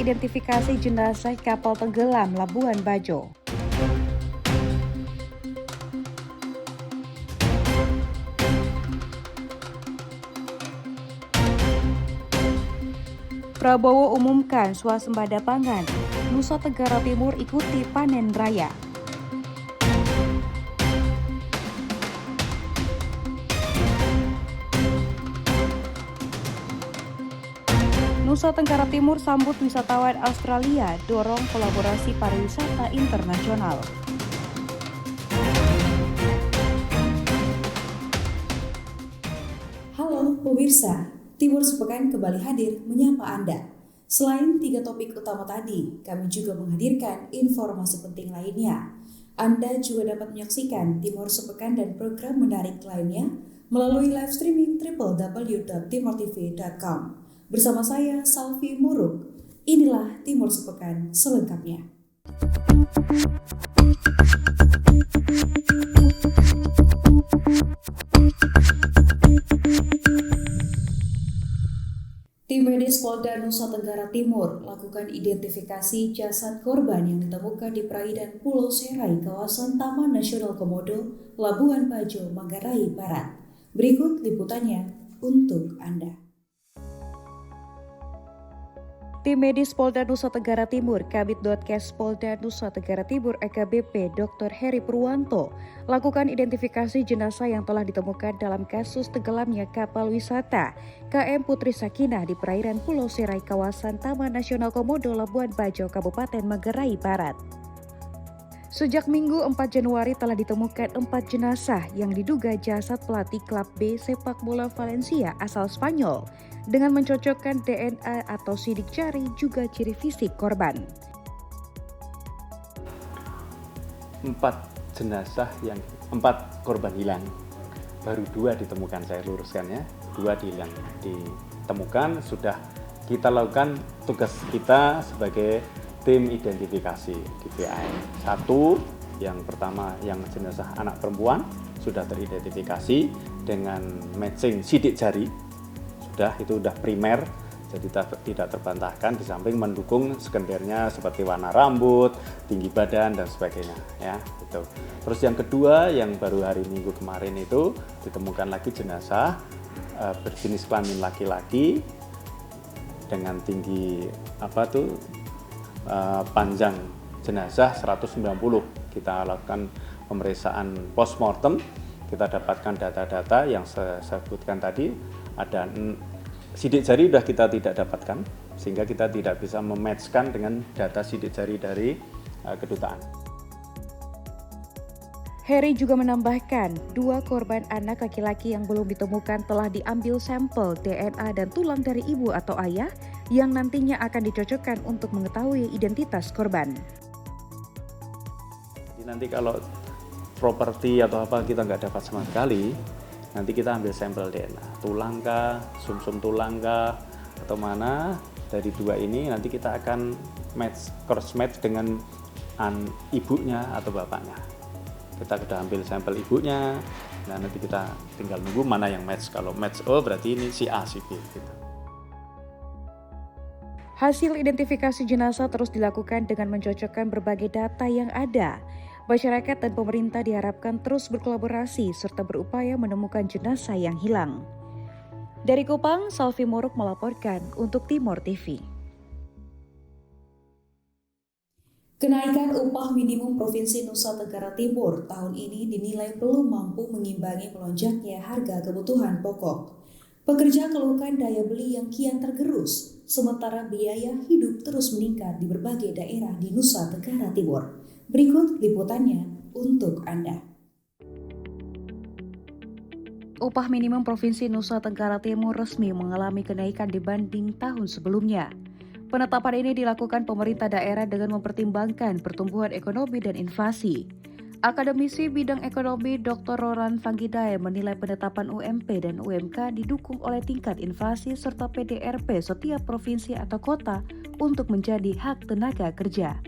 identifikasi jenazah kapal tenggelam Labuan Bajo. Prabowo umumkan swasembada pangan. Nusa Tenggara Timur ikuti panen raya. Nusa Tenggara Timur sambut wisatawan Australia, dorong kolaborasi pariwisata internasional. Halo pemirsa, Timur Sepekan kembali hadir menyapa Anda. Selain 3 topik utama tadi, kami juga menghadirkan informasi penting lainnya. Anda juga dapat menyaksikan Timur Sepekan dan program menarik lainnya melalui live streaming www.timortv.com. Bersama saya, Salvi Muruk. Inilah Timur Sepekan selengkapnya. Tim medis Polda Nusa Tenggara Timur lakukan identifikasi jasad korban yang ditemukan di perairan Pulau Serai, kawasan Taman Nasional Komodo, Labuan Bajo, Manggarai Barat. Berikut liputannya untuk Anda. Tim medis Polda Nusa Tenggara Timur, Kabid Dotkes Polda Nusa Tenggara Timur (EKBP) Dr. Heri Purwanto lakukan identifikasi jenazah yang telah ditemukan dalam kasus tenggelamnya kapal wisata KM Putri Sakinah di perairan Pulau Serai, kawasan Taman Nasional Komodo, Labuan Bajo, Kabupaten Manggarai Barat. Sejak Minggu 4 Januari telah ditemukan 4 jenazah yang diduga jasad pelatih klub B sepak bola Valencia asal Spanyol dengan mencocokkan DNA atau sidik jari juga ciri fisik korban. 4 korban hilang, baru 2 ditemukan, saya luruskan ya, 2 ditemukan, sudah kita lakukan tugas kita sebagai tim identifikasi DPI. 1, yang pertama yang jenazah anak perempuan sudah teridentifikasi dengan matching sidik jari, itu sudah primer, jadi tidak terbantahkan, di samping mendukung sekundernya seperti warna rambut, tinggi badan dan sebagainya ya, gitu. Terus yang kedua yang baru hari Minggu kemarin itu ditemukan lagi jenazah berjenis kelamin laki-laki dengan tinggi panjang jenazah 190. Kita lakukan pemeriksaan postmortem, kita dapatkan data-data yang saya sebutkan tadi. Ada sidik jari sudah kita tidak dapatkan, sehingga kita tidak bisa mematchkan dengan data sidik jari dari kedutaan. Heri juga menambahkan 2 korban anak laki-laki yang belum ditemukan telah diambil sampel DNA dan tulang dari ibu atau ayah yang nantinya akan dicocokkan untuk mengetahui identitas korban. Nanti kalau properti atau apa kita nggak dapat sama sekali, nanti kita ambil sampel DNA, tulang kah, sumsum tulang kah, atau mana dari 2 ini nanti kita akan cross match dengan ibunya atau bapaknya. Kita sudah ambil sampel ibunya, nah nanti kita tinggal nunggu mana yang match. Kalau match berarti ini si A, si B gitu. Hasil identifikasi jenazah terus dilakukan dengan mencocokkan berbagai data yang ada. Masyarakat dan pemerintah diharapkan terus berkolaborasi serta berupaya menemukan jenazah yang hilang. Dari Kupang, Salvi Muruk melaporkan untuk Timor TV. Kenaikan upah minimum Provinsi Nusa Tenggara Timur tahun ini dinilai belum mampu mengimbangi melonjaknya harga kebutuhan pokok. Pekerja keluhkan daya beli yang kian tergerus, sementara biaya hidup terus meningkat di berbagai daerah di Nusa Tenggara Timur. Berikut liputannya untuk Anda. Upah minimum Provinsi Nusa Tenggara Timur resmi mengalami kenaikan dibanding tahun sebelumnya. Penetapan ini dilakukan pemerintah daerah dengan mempertimbangkan pertumbuhan ekonomi dan inflasi. Akademisi bidang ekonomi Dr. Roran Fangidai menilai penetapan UMP dan UMK didukung oleh tingkat inflasi serta PDRP setiap provinsi atau kota untuk menjadi hak tenaga kerja.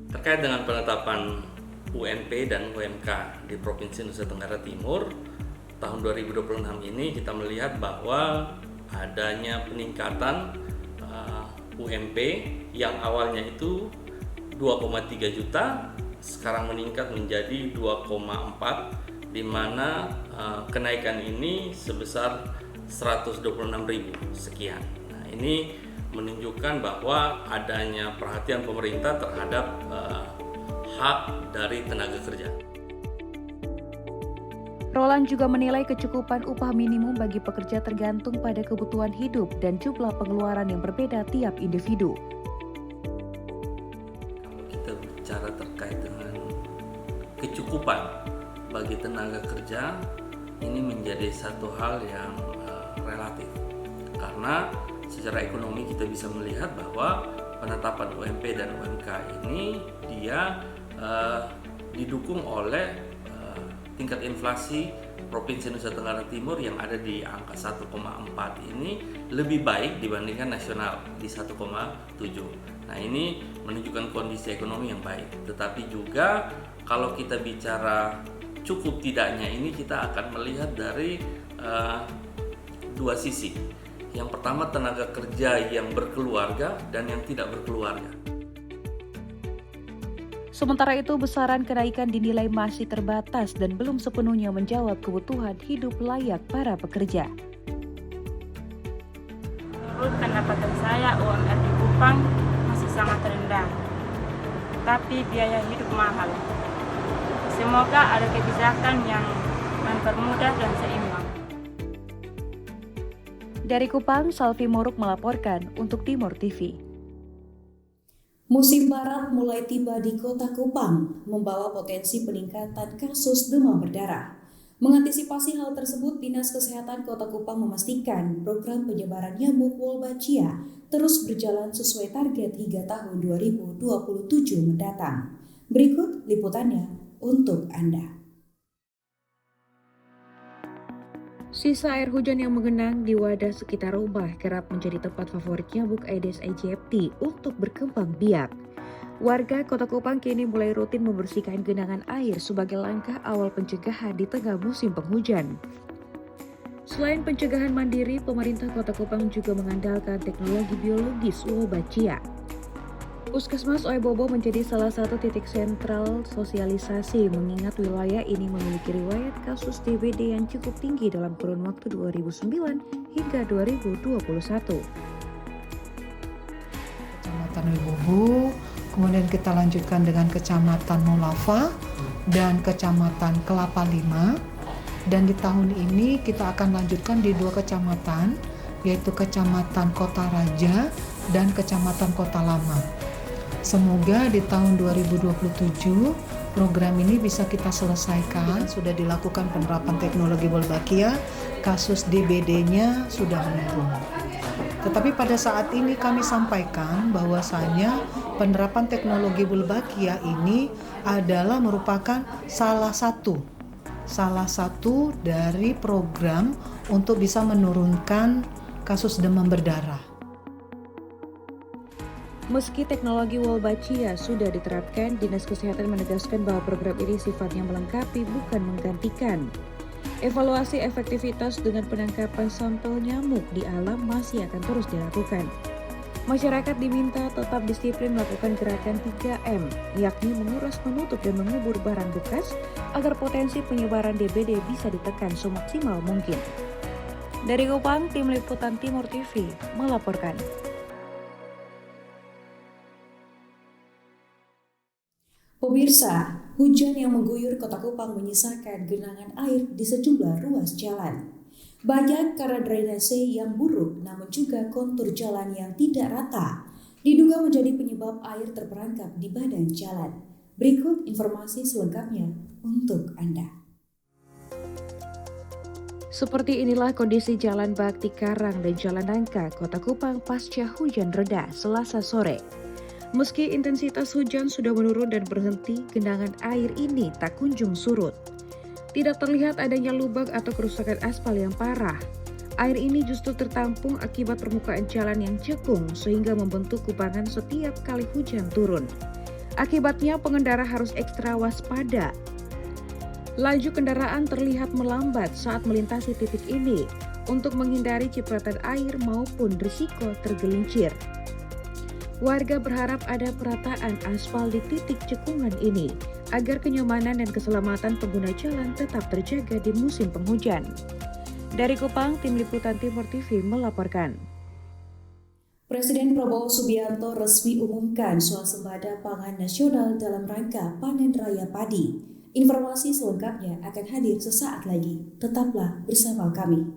Terkait dengan penetapan UMP dan UMK di Provinsi Nusa Tenggara Timur tahun 2026 ini, kita melihat bahwa adanya peningkatan UMP yang awalnya itu 2,3 juta sekarang meningkat menjadi 2,4, di mana kenaikan ini sebesar 126.000 sekian. Nah, ini menunjukkan bahwa adanya perhatian pemerintah terhadap hak dari tenaga kerja. Roland juga menilai kecukupan upah minimum bagi pekerja tergantung pada kebutuhan hidup dan jumlah pengeluaran yang berbeda tiap individu. Kalau kita bicara terkait dengan kecukupan bagi tenaga kerja, ini menjadi satu hal yang relatif. Karena secara ekonomi kita bisa melihat bahwa penetapan UMP dan UMK ini dia didukung oleh tingkat inflasi Provinsi Nusa Tenggara Timur yang ada di angka 1,4 ini lebih baik dibandingkan nasional di 1,7. Nah, ini menunjukkan kondisi ekonomi yang baik. Tetapi juga kalau kita bicara cukup tidaknya, ini kita akan melihat dari dua sisi. Yang pertama, tenaga kerja yang berkeluarga dan yang tidak berkeluarga. Sementara itu, besaran kenaikan dinilai masih terbatas dan belum sepenuhnya menjawab kebutuhan hidup layak para pekerja. Menurut pendapatan saya, UMR di Kupang masih sangat rendah, tapi biaya hidup mahal. Semoga ada kebijakan yang mempermudah dan seimbang. Dari Kupang, Salvi Moruk melaporkan untuk Timur TV. Musim barat mulai tiba di kota Kupang, membawa potensi peningkatan kasus demam berdarah. Mengantisipasi hal tersebut, Dinas Kesehatan Kota Kupang memastikan program penyebaran nyamuk Wolbachia terus berjalan sesuai target hingga tahun 2027 mendatang. Berikut liputannya untuk Anda. Sisa air hujan yang mengenang di wadah sekitar rumah kerap menjadi tempat favorit nyamuk Aedes aegypti untuk berkembang biak. Warga Kota Kupang kini mulai rutin membersihkan genangan air sebagai langkah awal pencegahan di tengah musim penghujan. Selain pencegahan mandiri, pemerintah Kota Kupang juga mengandalkan teknologi biologis Wolbachia. Puskesmas Oebobo menjadi salah satu titik sentral sosialisasi mengingat wilayah ini memiliki riwayat kasus DBD yang cukup tinggi dalam kurun waktu 2009 hingga 2021. Kecamatan Oebobo, kemudian kita lanjutkan dengan Kecamatan Nolava dan Kecamatan Kelapa Lima. Dan di tahun ini kita akan lanjutkan di 2 kecamatan, yaitu Kecamatan Kota Raja dan Kecamatan Kota Lama. Semoga di tahun 2027 program ini bisa kita selesaikan. Sudah dilakukan penerapan teknologi Wolbachia, kasus DBD-nya sudah menurun. Tetapi pada saat ini kami sampaikan bahwasanya penerapan teknologi Wolbachia ini adalah merupakan salah satu dari program untuk bisa menurunkan kasus demam berdarah. Meski teknologi Wolbachia sudah diterapkan, Dinas Kesehatan menegaskan bahwa program ini sifatnya melengkapi bukan menggantikan. Evaluasi efektivitas dengan penangkapan sampel nyamuk di alam masih akan terus dilakukan. Masyarakat diminta tetap disiplin melakukan gerakan 3M, yakni menguras, menutup, dan mengubur barang bekas agar potensi penyebaran DBD bisa ditekan semaksimal mungkin. Dari Kupang, Tim Liputan Timur TV melaporkan. Pemirsa, hujan yang mengguyur Kota Kupang menyisakan genangan air di sejumlah ruas jalan. Banyak karena drainase yang buruk, namun juga kontur jalan yang tidak rata, diduga menjadi penyebab air terperangkap di badan jalan. Berikut informasi selengkapnya untuk Anda. Seperti inilah kondisi Jalan Bakti Karang dan Jalan Nangka, Kota Kupang pasca hujan reda Selasa sore. Meski intensitas hujan sudah menurun dan berhenti, genangan air ini tak kunjung surut. Tidak terlihat adanya lubang atau kerusakan aspal yang parah. Air ini justru tertampung akibat permukaan jalan yang cekung sehingga membentuk kubangan setiap kali hujan turun. Akibatnya pengendara harus ekstra waspada. Laju kendaraan terlihat melambat saat melintasi titik ini untuk menghindari cipratan air maupun risiko tergelincir. Warga berharap ada perataan aspal di titik cekungan ini agar kenyamanan dan keselamatan pengguna jalan tetap terjaga di musim penghujan. Dari Kupang, Tim Liputan Timur TV melaporkan. Presiden Prabowo Subianto resmi umumkan swasembada pangan nasional dalam rangka panen raya padi. Informasi selengkapnya akan hadir sesaat lagi. Tetaplah bersama kami.